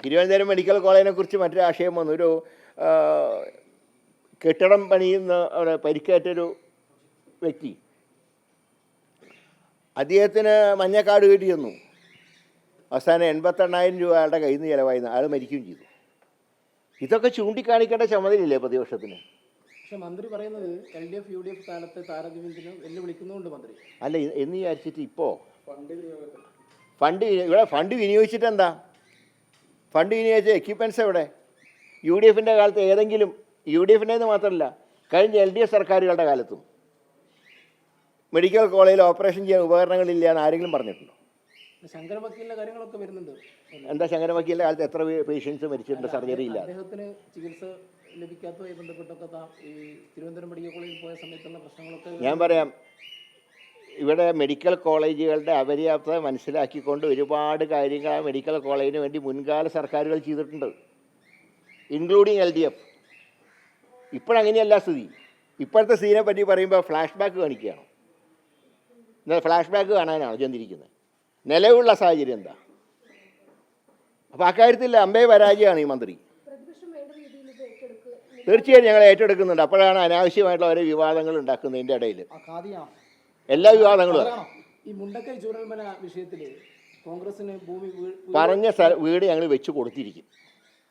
Thiruvananthapuram medical കോളേജിനെ കുറിച്ച് മറ്റൊരു ആശയം വന്നു. ഒരു കെട്ടിടം പണിയുന്ന അവിടെ പരിക്കേറ്റൊരു വ്യക്തി, അദ്ദേഹത്തിന് മഞ്ഞക്കാട് കയറ്റി തന്നു. അവസാനം 88,000 രൂപ അയാളുടെ കയ്യിൽ നിന്ന് ചിലവായിരുന്നു, അയാൾ മരിക്കുകയും ചെയ്തു. ഇതൊക്കെ ചൂണ്ടിക്കാണിക്കേണ്ട ചുമതലയില്ലേ പ്രതിപക്ഷത്തിന്? പക്ഷെ മന്ത്രി പറയുന്നത് LDF UDF കാലത്തെ താരതമ്യത്തിന് വെല്ലുവിളിക്കുന്നുണ്ട് മന്ത്രി. അല്ല, എന്ന് വിചാരിച്ചിട്ട് ഇപ്പോൾ ഫണ്ട് വിനിയോഗിച്ചിട്ട് എന്താ? ഫണ്ട് വിനിയോഗിച്ച എക്യുപ്മെൻറ്റ്സ് എവിടെ? UDF കാലത്ത് ഏതെങ്കിലും, UDF മാത്രമല്ല കഴിഞ്ഞ LDF സർക്കാരുകളുടെ കാലത്തും മെഡിക്കൽ കോളേജിൽ ഓപ്പറേഷൻ ചെയ്യാൻ ഉപകരണങ്ങളില്ല എന്ന് ആരെങ്കിലും പറഞ്ഞിട്ടുണ്ടോ? ശങ്കര വക്കീലിന്റെ കാര്യങ്ങളൊക്കെ വരുന്നുണ്ട്. എന്താ ശങ്കര വക്കീലിൻ്റെ കാലത്ത് എത്ര പേഷ്യൻസ് മരിച്ചിട്ടുണ്ട് സർജറി ഇല്ല? അദ്ദേഹത്തിന് ചികിത്സ ലഭിക്കാത്തതുമായി ബന്ധപ്പെട്ടൊക്കെ ഈ തിരുവനന്തപുരം മെഡിക്കൽ കോളേജിൽ പോയ സമയത്തുള്ള പ്രശ്നങ്ങളൊക്കെ ഞാൻ പറയാം. ഇവിടെ മെഡിക്കൽ കോളേജുകളുടെ അപര്യാപ്തത മനസ്സിലാക്കിക്കൊണ്ട് ഒരുപാട് കാര്യങ്ങൾ ആ മെഡിക്കൽ കോളേജിന് വേണ്ടി മുൻകാല സർക്കാരുകൾ ചെയ്തിട്ടുണ്ട്, ഇൻക്ലൂഡിങ് LDF. ഇപ്പോഴങ്ങനെയല്ല സ്ഥിതി. ഇപ്പോഴത്തെ സ്ഥിതിനെ പറ്റി പറയുമ്പോൾ ഫ്ലാഷ് ബാക്ക് കാണിക്കുകയാണ്. എന്നാൽ ഫ്ലാഷ് ബാക്ക് കാണാനാണ് ചെന്നിരിക്കുന്നത്. നിലവിലുള്ള സാഹചര്യം എന്താ? അപ്പോൾ അക്കാര്യത്തിൽ അമ്പേ പരാജയമാണ് ഈ മന്ത്രി. തീർച്ചയായും ഞങ്ങൾ ഏറ്റെടുക്കുന്നുണ്ട്. അപ്പോഴാണ് അനാവശ്യമായിട്ടുള്ള ഓരോ വിവാദങ്ങൾ ഉണ്ടാക്കുന്നതിൻ്റെ ഇടയിൽ എല്ലാ വിവാദങ്ങളും ഈ മുണ്ടക്കൈ ചൂരൽമല വിഷയത്തിൽ കോൺഗ്രസിന് ഭൂമി പറഞ്ഞ വീട് ഞങ്ങൾ വെച്ച് കൊടുത്തിരിക്കും.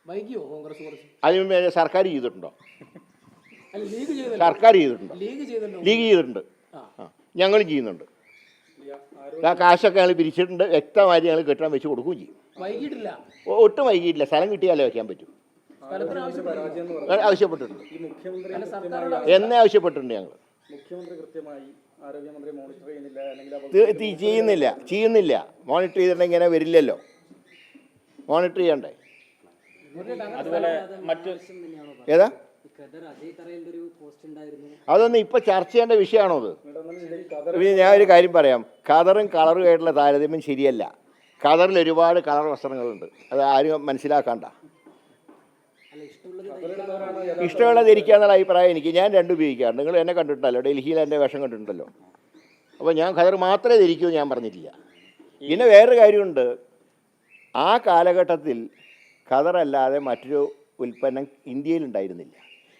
വൈകിയോ കോൺഗ്രസ് കുറച്ച്? അതിന് സർക്കാർ ചെയ്തിട്ടുണ്ടോ? സർക്കാർ ചെയ്തിട്ടുണ്ടോ? ലീഗ് ചെയ്തിട്ടുണ്ട്, ഞങ്ങളും ചെയ്യുന്നുണ്ട്. ആ കാശൊക്കെ ഞങ്ങൾ പിരിച്ചിട്ടുണ്ട്. വ്യക്തമായിട്ട് ഞങ്ങൾ കെട്ടാൻ വെച്ച് കൊടുക്കുകയും ചെയ്യും. വൈകിട്ടില്ല, ഒട്ടും വൈകിയിട്ടില്ല. സ്ഥലം കിട്ടിയാലേ വയ്ക്കാൻ പറ്റും. ആവശ്യപ്പെട്ടിട്ടുണ്ട്, എന്നേ ആവശ്യപ്പെട്ടിട്ടുണ്ട് ഞങ്ങൾ. ചെയ്യുന്നില്ല. മോണിറ്റർ ചെയ്തിട്ടുണ്ടെങ്കിൽ ഇങ്ങനെ വരില്ലല്ലോ. മോണിറ്റർ ചെയ്യണ്ടേ? ഏതാ? അതൊന്നും ഇപ്പം ചർച്ച ചെയ്യേണ്ട വിഷയമാണോ അത്? ഞാൻ ഒരു കാര്യം പറയാം. ഖദറും കളറുമായിട്ടുള്ള താരതമ്യം ശരിയല്ല. ഖദറിൽ ഒരുപാട് കളർ വസ്ത്രങ്ങളുണ്ട്, അത് ആരും മനസ്സിലാക്കണ്ട. ഇഷ്ടമുള്ളത് ധരിക്കുക എന്നുള്ള അഭിപ്രായം എനിക്ക്. ഞാൻ രണ്ടും ഉപയോഗിക്കാറുണ്ട്. നിങ്ങൾ എന്നെ കണ്ടിട്ടുണ്ടല്ലോ, ഡൽഹിയിൽ എൻ്റെ വേഷം കണ്ടിട്ടുണ്ടല്ലോ. അപ്പോൾ ഞാൻ ഖദർ മാത്രമേ ധരിക്കൂ ഞാൻ പറഞ്ഞിട്ടില്ല. പിന്നെ വേറൊരു കാര്യമുണ്ട്, ആ കാലഘട്ടത്തിൽ ഖദറല്ലാതെ മറ്റൊരു ഉൽപ്പന്നം ഇന്ത്യയിലുണ്ടായിരുന്നില്ല.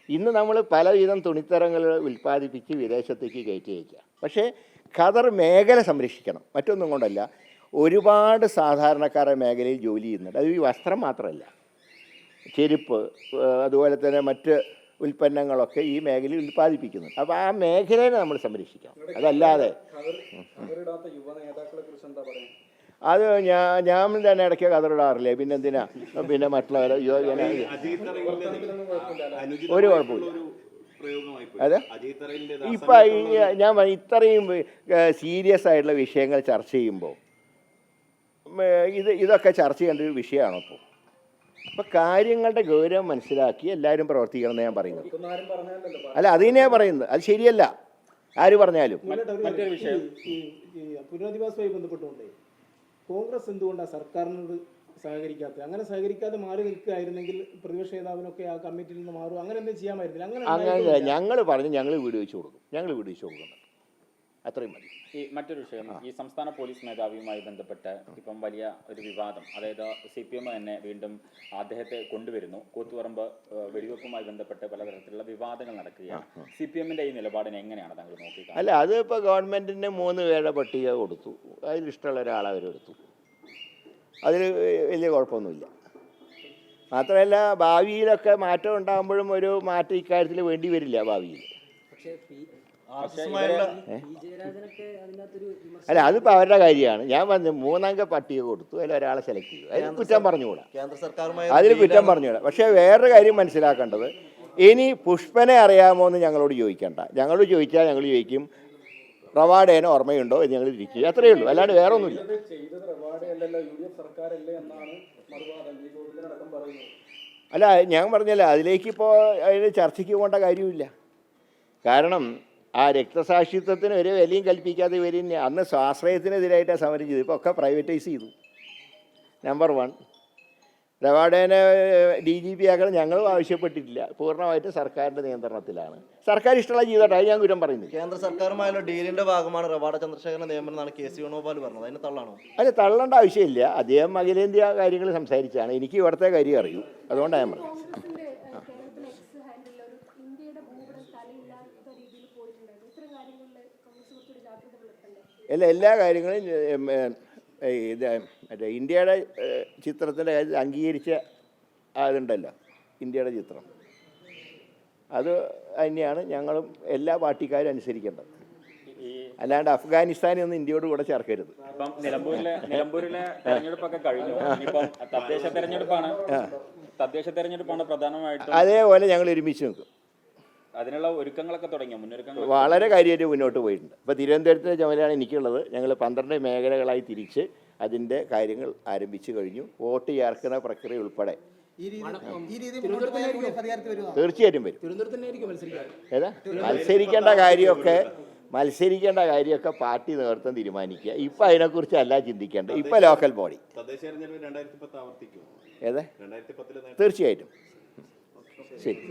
ഇന്ന് നമ്മൾ പലവിധം തുണിത്തരങ്ങൾ ഉൽപ്പാദിപ്പിച്ച് വിദേശത്തേക്ക് കയറ്റി അയക്കുക. പക്ഷേ ഖദർ മേഖല സംരക്ഷിക്കണം, മറ്റൊന്നും കൊണ്ടല്ല. ഒരുപാട് സാധാരണക്കാരുടെ മേഖലയിൽ ജോലി ചെയ്യുന്നുണ്ട്. അത് ഈ വസ്ത്രം മാത്രമല്ല, ചെരുപ്പ്, അതുപോലെ തന്നെ മറ്റ് ഉൽപ്പന്നങ്ങളൊക്കെ ഈ മേഖലയിൽ ഉൽപ്പാദിപ്പിക്കുന്നുണ്ട്. അപ്പോൾ ആ മേഖലയെ നമ്മൾ സംരക്ഷിക്കണം. അതല്ലാതെ അത് ഞാൻ തന്നെ ഇടയ്ക്ക് ഖദറിടാറില്ലേ, പിന്നെന്തിനാ? പിന്നെ മറ്റുള്ളവരെ ഒരു കുഴപ്പമില്ല. അതെ, ഇപ്പം ഞാൻ ഇത്രയും സീരിയസ് ആയിട്ടുള്ള വിഷയങ്ങൾ ചർച്ച ചെയ്യുമ്പോൾ ഇതൊക്കെ ചർച്ച ചെയ്യേണ്ട ഒരു വിഷയമാണ്. അപ്പോൾ കാര്യങ്ങളുടെ ഗൗരവം മനസ്സിലാക്കി എല്ലാവരും പ്രവർത്തിക്കണം എന്ന് ഞാൻ പറയുന്നത്. അല്ല, അത് തന്നെയാണ് പറയുന്നത്. അത് ശരിയല്ല ആര് പറഞ്ഞാലും. മറ്റൊരു വിഷയം, പുനരധിവാസവുമായി ബന്ധപ്പെട്ടുകൊണ്ട് കോൺഗ്രസ് എന്തുകൊണ്ടാണ് സർക്കാരിനോട് സഹകരിക്കാത്തത്? അങ്ങനെ സഹകരിക്കാതെ മാറി നിൽക്കുകയായിരുന്നെങ്കിൽ പ്രതിപക്ഷ നേതാവിനൊക്കെ ആ കമ്മിറ്റിയിൽ നിന്ന് മാറും, അങ്ങനെ എന്തെങ്കിലും ചെയ്യാമായിരുന്നില്ല? അങ്ങനെ ഞങ്ങൾ പറഞ്ഞു, ഞങ്ങൾ വീട് വെച്ച് കൊടുക്കുന്നുണ്ട്, അത്രയും മതി. ഈ മറ്റൊരു വിഷയം, ഈ സംസ്ഥാന പോലീസ് മേധാവിയുമായി ബന്ധപ്പെട്ട് ഇപ്പം വലിയ ഒരു വിവാദം, അതായത് CPM തന്നെ വീണ്ടും അദ്ദേഹത്തെ കൊണ്ടുവരുന്നു. കൂത്തുപറമ്പ് വെടിവെപ്പുമായി ബന്ധപ്പെട്ട് പലതരത്തിലുള്ള വിവാദങ്ങൾ നടക്കുകയാണ്. CPMന്റെ ഈ നിലപാടിനെ എങ്ങനെയാണ് താങ്കൾ നോക്കിയത്? അല്ല, അത് ഇപ്പോൾ ഗവൺമെൻറ്റിൻ്റെ 3 പേരുടെ പട്ടിക കൊടുത്തു, അതിലിഷ്ടമുള്ള ഒരാളെ അവരെടുത്തു. അതിൽ വലിയ കുഴപ്പമൊന്നുമില്ല. മാത്രമല്ല, ഭാവിയിലൊക്കെ മാറ്റം ഉണ്ടാകുമ്പോഴും ഒരു മാറ്റം ഇക്കാര്യത്തിൽ വേണ്ടി വരില്ല ഭാവിയിൽ. അല്ല, അതിപ്പോൾ അവരുടെ കാര്യമാണ്. ഞാൻ പറഞ്ഞ 3 അംഗ പട്ടിക കൊടുത്തു, അതിൽ ഒരാളെ സെലക്ട് ചെയ്തു. അതിൽ കുറ്റം പറഞ്ഞുകൂടാ, അതിൽ കുറ്റം പറഞ്ഞുകൂടാ. പക്ഷേ വേറൊരു കാര്യം മനസ്സിലാക്കേണ്ടത്, ഇനി പുഷ്പനെ അറിയാമോ എന്ന് ഞങ്ങളോട് ചോദിക്കണ്ട. ഞങ്ങളോട് ചോദിച്ചാൽ ഞങ്ങൾ ചോദിക്കും റവാഡേനെ ഓർമ്മയുണ്ടോ എന്ന് ഞങ്ങൾ ഇരിക്കുക, അത്രയേ ഉള്ളൂ. അല്ലാണ്ട് വേറെ ഒന്നുമില്ല. അല്ല, ഞാൻ പറഞ്ഞല്ല, അതിലേക്കിപ്പോൾ അതിന് ചർച്ചയ്ക്ക് പോകേണ്ട കാര്യമില്ല. കാരണം ആ രക്തസാക്ഷിത്വത്തിന് ഒരു വിലയും കൽപ്പിക്കാതെ ഇവർ അന്ന് സ്വാശ്രയത്തിനെതിരായിട്ടാണ് സമരം ചെയ്തു. ഇപ്പോൾ ഒക്കെ പ്രൈവറ്റൈസ് ചെയ്തു. നമ്പർ 1. റവാഡേനെ DGP ആക്കണം ഞങ്ങളും ആവശ്യപ്പെട്ടിട്ടില്ല. പൂർണ്ണമായിട്ട് സർക്കാരിൻ്റെ നിയന്ത്രണത്തിലാണ്. സർക്കാർ ഇഷ്ടമുള്ള ചെയ്തോട്ടെ, അത് ഞാൻ കുറ്റം പറയുന്നില്ല. കേന്ദ്ര സർക്കാരുമായുള്ള ഡീലിന്റെ ഭാഗമാണ് റവാഡ ചന്ദ്രശേഖരന്റെ നിയമനം എന്നാണ് KC വേണുഗോപാൽ പറഞ്ഞത്. അതിന് തള്ളാണോ? അത് തള്ളേണ്ട ആവശ്യമില്ല. അദ്ദേഹം അഖിലേന്ത്യാ കാര്യങ്ങൾ സംസാരിച്ചാണ്. എനിക്ക് ഇവിടുത്തെ കാര്യം അറിയൂ, അതുകൊണ്ടാണ് ഞാൻ പറഞ്ഞത്. എല്ലാ കാര്യങ്ങളും ഇത് മറ്റേ ഇന്ത്യയുടെ ചിത്രത്തിൻ്റെ കാര്യത്തിൽ അംഗീകരിച്ച അതുണ്ടല്ലോ, ഇന്ത്യയുടെ ചിത്രം, അത് തന്നെയാണ് ഞങ്ങളും എല്ലാ പാർട്ടിക്കാരും അനുസരിക്കേണ്ടത്. അല്ലാണ്ട് അഫ്ഗാനിസ്ഥാനെ ഒന്നും ഇന്ത്യയോട് കൂടെ ചേർക്കരുത്. ഇപ്പം നിലമ്പൂരിലെ തെരഞ്ഞെടുപ്പൊക്കെ കഴിഞ്ഞു. ഇനിയിപ്പം തദ്ദേശ തെരഞ്ഞെടുപ്പാണ് പ്രധാനമായിട്ടും. അതേപോലെ ഞങ്ങൾ ഒരുമിച്ച് നിൽക്കും. അതിനുള്ള ഒരുക്കങ്ങളൊക്കെ തുടങ്ങിയ മുന്നൊരുക്കങ്ങൾ വളരെ കാര്യമായിട്ട് മുന്നോട്ട് പോയിട്ടുണ്ട്. ഇപ്പോൾ തിരുവനന്തപുരത്തെ ചുമതലയാണ് എനിക്കുള്ളത്. ഞങ്ങൾ 12 മേഖലകളായി തിരിച്ച് അതിൻ്റെ കാര്യങ്ങൾ ആരംഭിച്ചു കഴിഞ്ഞു. വോട്ട് ചേർക്കുന്ന പ്രക്രിയ ഉൾപ്പെടെ തീർച്ചയായിട്ടും വരും. ഏതാ മത്സരിക്കേണ്ട കാര്യമൊക്കെ പാർട്ടി നേതൃത്വം തീരുമാനിക്കുക. ഇപ്പം അതിനെക്കുറിച്ച് അല്ല ചിന്തിക്കേണ്ടത്. ഇപ്പം ലോക്കൽ ബോഡി ഏതാ തീർച്ചയായിട്ടും. ശരി.